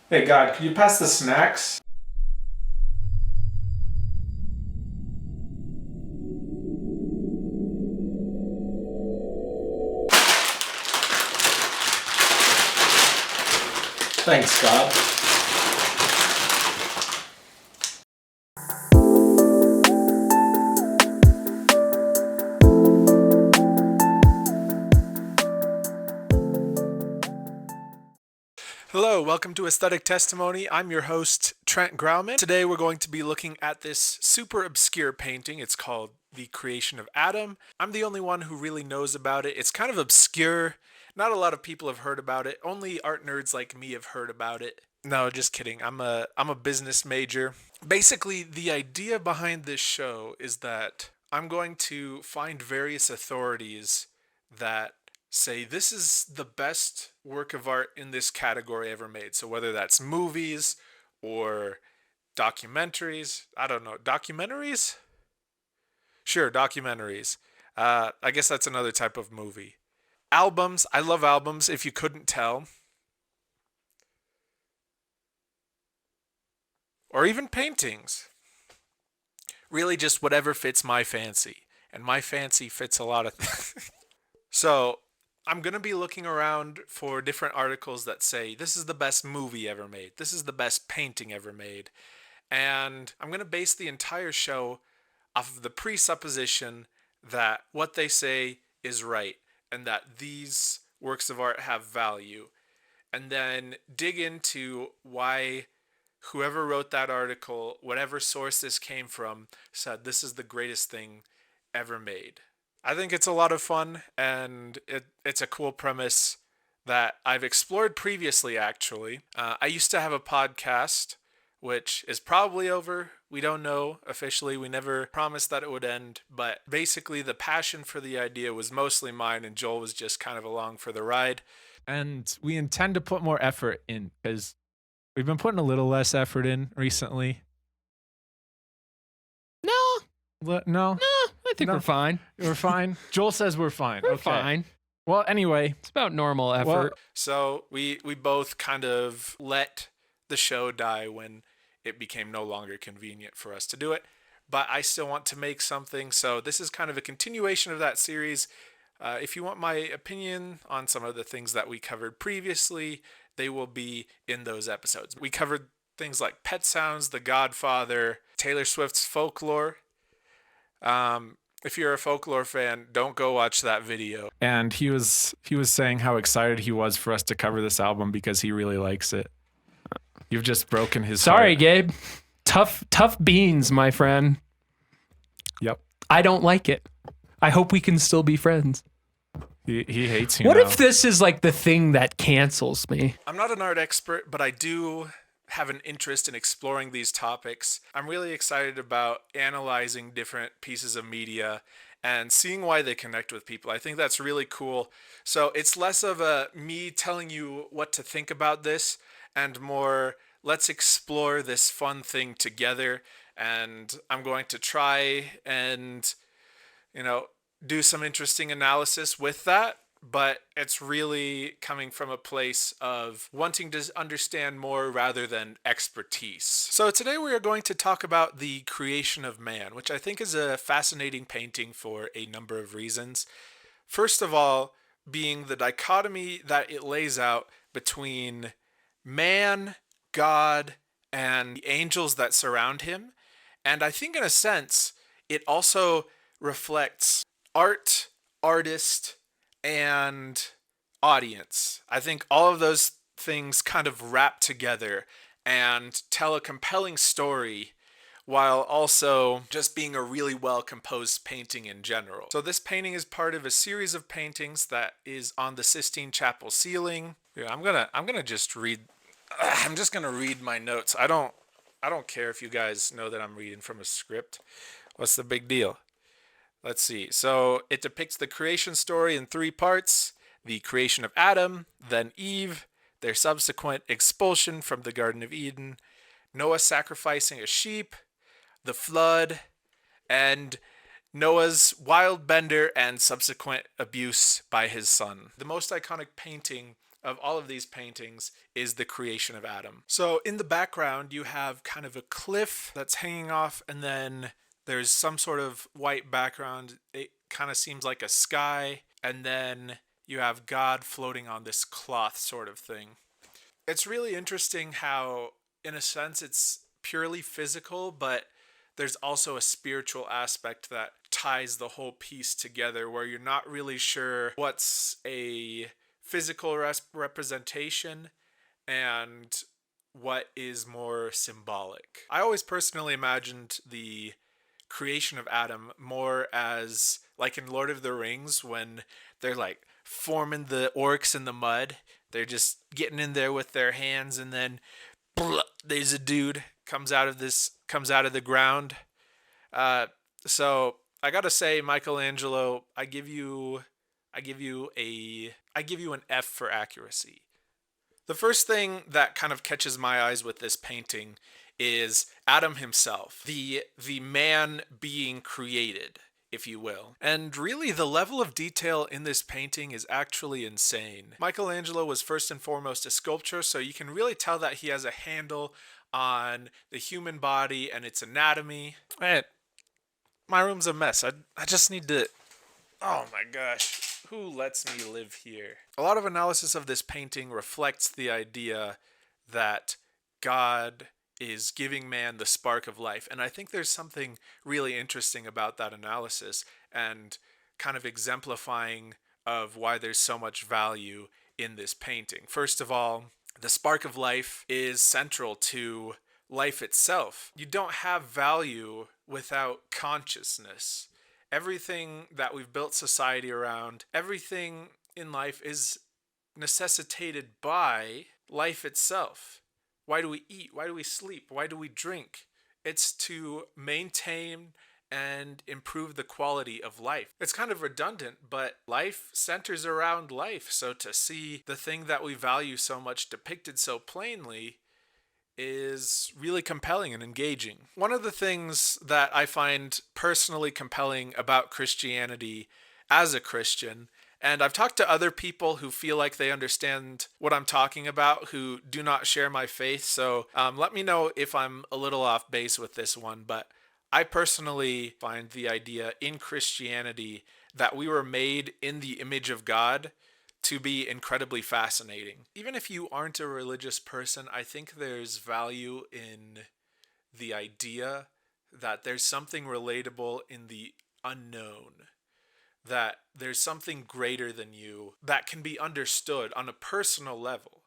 Hey God, could you pass the snacks? Thanks, God. Hello, welcome to Aesthetic Testimony. I'm your host, Trent Grauman. Today we're going to be looking at this super obscure painting. It's called The Creation of Adam. I'm the only one who really knows about it. It's kind of obscure. Not a lot of people have heard about it. Only art nerds like me have heard about it. No, just kidding. I'm a business major. Basically, the idea behind this show is that I'm going to find various authorities that say this is the best work of art in this category ever made. So whether that's movies or documentaries, I don't know, documentaries? Sure, documentaries. I guess that's another type of movie. Albums, I love albums if you couldn't tell. Or even paintings. Really just whatever fits my fancy. And my fancy fits a lot of things. So, I'm going to be looking around for different articles that say this is the best movie ever made. This is the best painting ever made. And I'm going to base the entire show off of the presupposition that what they say is right and that these works of art have value. And then dig into why whoever wrote that article, whatever source this came from, said this is the greatest thing ever made. I think it's a lot of fun, and it's a cool premise that I've explored previously, actually. I used to have a podcast, which is probably over. We don't know officially. We never promised that it would end. But basically, the passion for the idea was mostly mine, and Joel was just kind of along for the ride. And we intend to put more effort in because we've been putting a little less effort in recently. No, No, no, I think No. we're fine. we're fine. Joel says we're fine. We're Okay. fine. Well, anyway, It's about normal effort. so we both kind of let the show die when it became no longer convenient for us to do it. But I still want to make something, so this is kind of a continuation of that series. If you want my opinion on some of the things that we covered previously, they will be in those episodes. We covered things like Pet Sounds, The Godfather, Taylor Swift's Folklore. If you're a folklore fan, don't go watch that video. And he was saying how excited he was for us to cover this album because he really likes it. You've just broken his Sorry, heart. Gabe. Tough beans, my friend. Yep. I don't like it. I hope we can still be friends. He hates you What now. if this is like the thing that cancels me? I'm not an art expert, but I do have an interest in exploring these topics. I'm really excited about analyzing different pieces of media and seeing why they connect with people. I think that's really cool. So it's less of a me telling you what to think about this and more let's explore this fun thing together. And I'm going to try and, you know, do some interesting analysis with that, but it's really coming from a place of wanting to understand more rather than expertise. So today we are going to talk about The Creation of Man, which I think is a fascinating painting for a number of reasons. First of all, being the dichotomy that it lays out between man, God, and the angels that surround him. And I think in a sense, it also reflects art, artist, and audience. I think all of those things kind of wrap together and tell a compelling story while also just being a really well composed painting in general. So this painting is part of a series of paintings that is on the Sistine Chapel ceiling. Yeah, I'm gonna just read. I'm just gonna read my notes. I don't care if you guys know that I'm reading from a script. What's the big deal? Let's see. So it depicts the creation story in three parts: the creation of Adam, then Eve, their subsequent expulsion from the Garden of Eden, Noah sacrificing a sheep, the flood, and Noah's wild bender and subsequent abuse by his son. The most iconic painting of all of these paintings is the creation of Adam. So in the background, you have kind of a cliff that's hanging off, and then there's some sort of white background. It kind of seems like a sky, and then you have God floating on this cloth sort of thing. It's really interesting how, in a sense, it's purely physical, but there's also a spiritual aspect that ties the whole piece together, where you're not really sure what's a physical representation and what is more symbolic. I always personally imagined the creation of Adam more as like in Lord of the Rings, when they're like forming the orcs in the mud. They're just getting in there with their hands, and then there's a dude comes out of the ground. So I gotta say, Michelangelo, I give you an F for accuracy. The first thing that kind of catches my eyes with this painting is Adam himself, the man being created, if you will. And really, the level of detail in this painting is actually insane. Michelangelo was first and foremost a sculptor, so you can really tell that he has a handle on the human body and its anatomy. Man, my room's a mess. I just need to... Oh my gosh. Who lets me live here? A lot of analysis of this painting reflects the idea that God is giving man the spark of life. And I think there's something really interesting about that analysis, and kind of exemplifying of why there's so much value in this painting. First of all, the spark of life is central to life itself. You don't have value without consciousness. Everything that we've built society around, everything in life is necessitated by life itself. Why do we eat? Why do we sleep? Why do we drink? It's to maintain and improve the quality of life. It's kind of redundant, but life centers around life. So to see the thing that we value so much depicted so plainly is really compelling and engaging. One of the things that I find personally compelling about Christianity as a Christian, and I've talked to other people who feel like they understand what I'm talking about, who do not share my faith, so let me know if I'm a little off base with this one, but I personally find the idea in Christianity that we were made in the image of God to be incredibly fascinating. Even if you aren't a religious person, I think there's value in the idea that there's something relatable in the unknown, that there's something greater than you that can be understood on a personal level,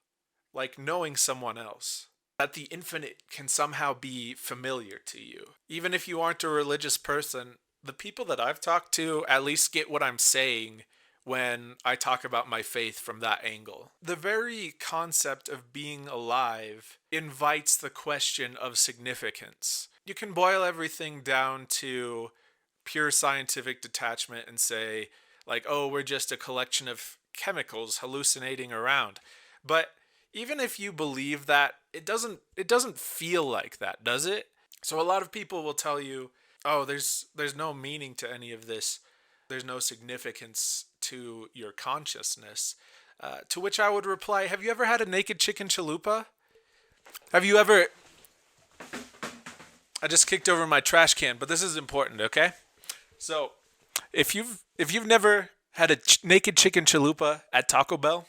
like knowing someone else, that the infinite can somehow be familiar to you. Even if you aren't a religious person, the people that I've talked to at least get what I'm saying when I talk about my faith from that angle. The very concept of being alive invites the question of significance. You can boil everything down to pure scientific detachment and say, like, oh, we're just a collection of chemicals hallucinating around. But even if you believe that, it doesn't feel like that, does it? So a lot of people will tell you, oh, there's no meaning to any of this. There's no significance to your consciousness. To which I would reply, have you ever had a naked chicken chalupa? Have you ever... I just kicked over my trash can, but this is important, okay? So, if you've never had a naked chicken chalupa at Taco Bell,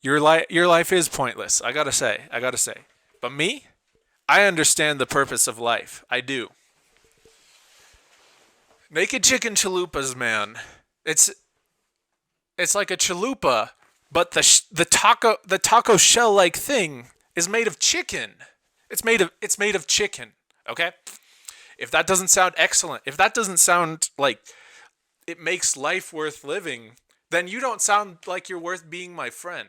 your life is pointless. I gotta say. But me, I understand the purpose of life. I do. Naked chicken chalupas, man. It's like a chalupa, but the taco shell like thing is made of chicken. It's made of chicken. Okay. If that doesn't sound excellent, if that doesn't sound like it makes life worth living, then you don't sound like you're worth being my friend.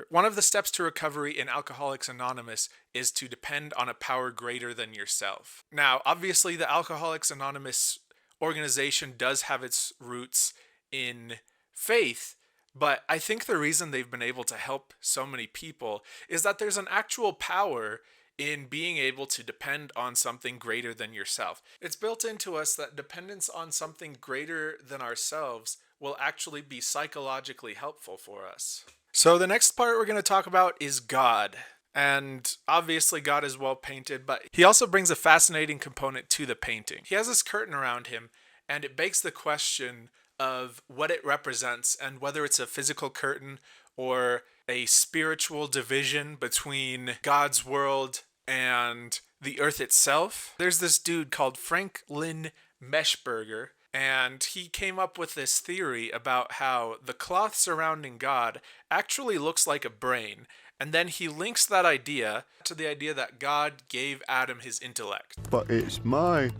One of the steps to recovery in Alcoholics Anonymous is to depend on a power greater than yourself. Now, obviously, the Alcoholics Anonymous organization does have its roots in faith, but I think the reason they've been able to help so many people is that there's an actual power in being able to depend on something greater than yourself. It's built into us that dependence on something greater than ourselves will actually be psychologically helpful for us. So the next part we're going to talk about is God. And obviously God is well painted, but he also brings a fascinating component to the painting. He has this curtain around him, and it begs the question of what it represents and whether it's a physical curtain or a spiritual division between God's world and the earth itself. There's this dude called Franklin Meshberger, and he came up with this theory about how the cloth surrounding God actually looks like a brain. And then he links that idea to the idea that God gave Adam his intellect. But it's my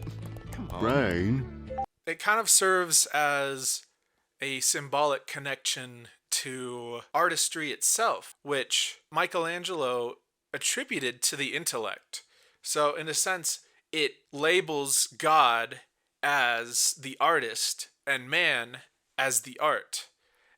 brain. It kind of serves as a symbolic connection to artistry itself, which Michelangelo attributed to the intellect. So in a sense, it labels God as the artist and man as the art.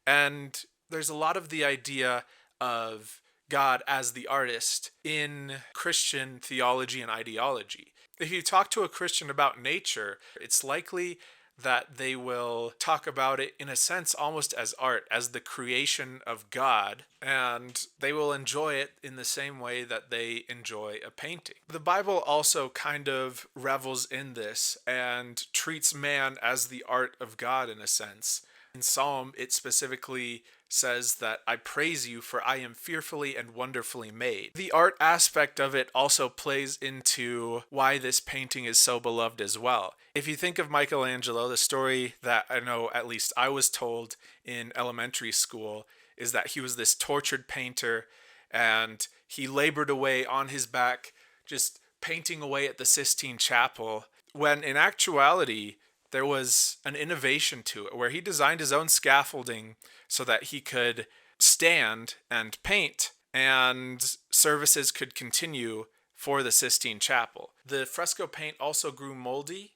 And there's a lot of the idea of God as the artist in Christian theology and ideology. If you talk to a Christian about nature, it's likely that they will talk about it in a sense almost as art, as the creation of God, and they will enjoy it in the same way that they enjoy a painting. The Bible also kind of revels in this and treats man as the art of God in a sense. In Psalm, it specifically says that I praise you for I am fearfully and wonderfully made. The art aspect of it also plays into why this painting is so beloved as well. If you think of Michelangelo, the story that I know at least I was told in elementary school is that he was this tortured painter and he labored away on his back just painting away at the Sistine Chapel, when in actuality there was an innovation to it where he designed his own scaffolding so that he could stand and paint and services could continue for the Sistine Chapel. The fresco paint also grew moldy,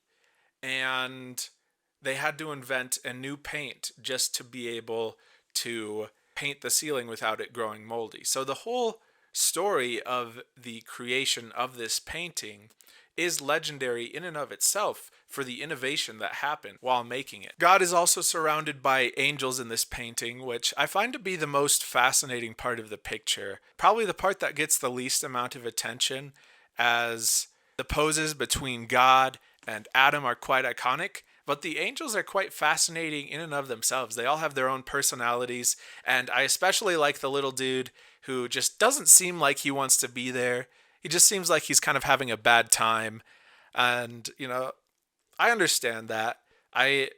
and they had to invent a new paint just to be able to paint the ceiling without it growing moldy. So the whole story of the creation of this painting is legendary in and of itself for the innovation that happened while making it. God is also surrounded by angels in this painting, which I find to be the most fascinating part of the picture. Probably the part that gets the least amount of attention, as the poses between God and Adam are quite iconic, but the angels are quite fascinating in and of themselves. They all have their own personalities, and I especially like the little dude who just doesn't seem like he wants to be there. He just seems like he's kind of having a bad time. And, I understand that. I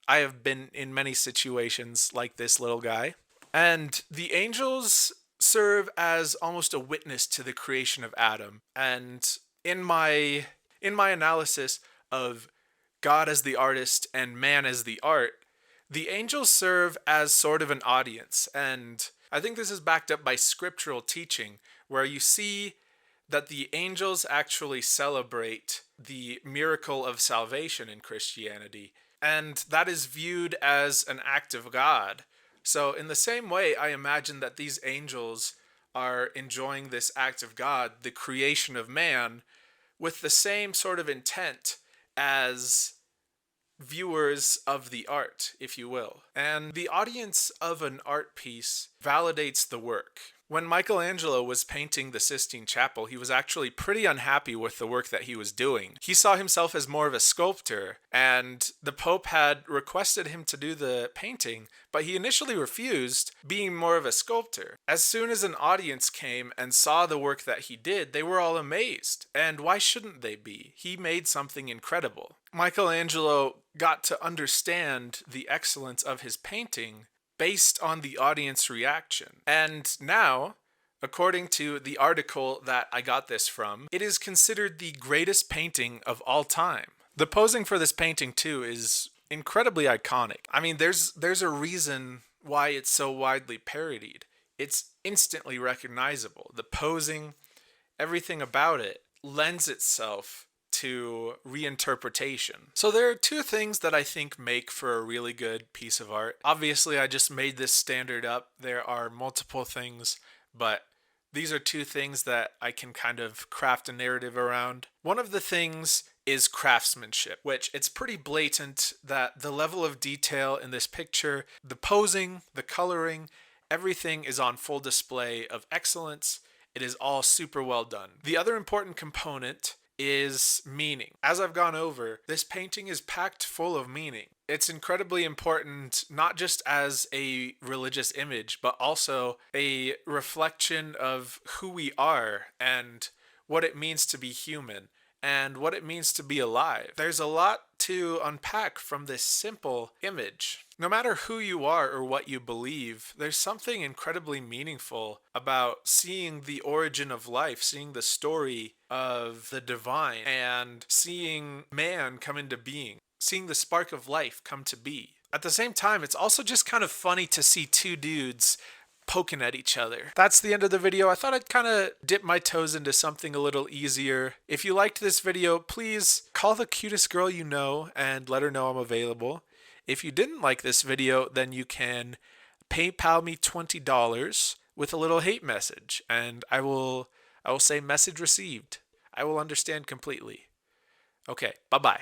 have been in many situations like this little guy. And the angels serve as almost a witness to the creation of Adam. And in my analysis of God as the artist and man as the art, the angels serve as sort of an audience. And I think this is backed up by scriptural teaching, where you see that the angels actually celebrate the miracle of salvation in Christianity, and that is viewed as an act of God. So in the same way, I imagine that these angels are enjoying this act of God, the creation of man, with the same sort of intent as viewers of the art, if you will. And the audience of an art piece validates the work. When Michelangelo was painting the Sistine Chapel, he was actually pretty unhappy with the work that he was doing. He saw himself as more of a sculptor, and the Pope had requested him to do the painting, but he initially refused, being more of a sculptor. As soon as an audience came and saw the work that he did, they were all amazed. And why shouldn't they be? He made something incredible. Michelangelo got to understand the excellence of his painting based on the audience reaction. And now, according to the article that I got this from, it is considered the greatest painting of all time. The posing for this painting, too, is incredibly iconic. I mean, there's a reason why it's so widely parodied. It's instantly recognizable. The posing, everything about it lends itself to reinterpretation. So there are two things that I think make for a really good piece of art. Obviously, I just made this standard up. There are multiple things, but These are two things that I can kind of craft a narrative around. One of the things is craftsmanship, which it's pretty blatant that the level of detail in this picture, the posing, the coloring, everything is on full display of excellence. It is all super well done. The other important component is meaning. As I've gone over, this painting is packed full of meaning. It's incredibly important, not just as a religious image, but also a reflection of who we are and what it means to be human and what it means to be alive. There's a lot to unpack from this simple image. No matter who you are or what you believe, there's something incredibly meaningful about seeing the origin of life, seeing the story of the divine, and seeing man come into being, seeing the spark of life come to be. At the same time, it's also just kind of funny to see two dudes poking at each other. That's the end of the video. I thought I'd kind of dip my toes into something a little easier. If you liked this video, please call the cutest girl you know and let her know I'm available. If you didn't like this video, then you can PayPal me $20 with a little hate message, and I will say message received. I will understand completely. Okay, bye-bye.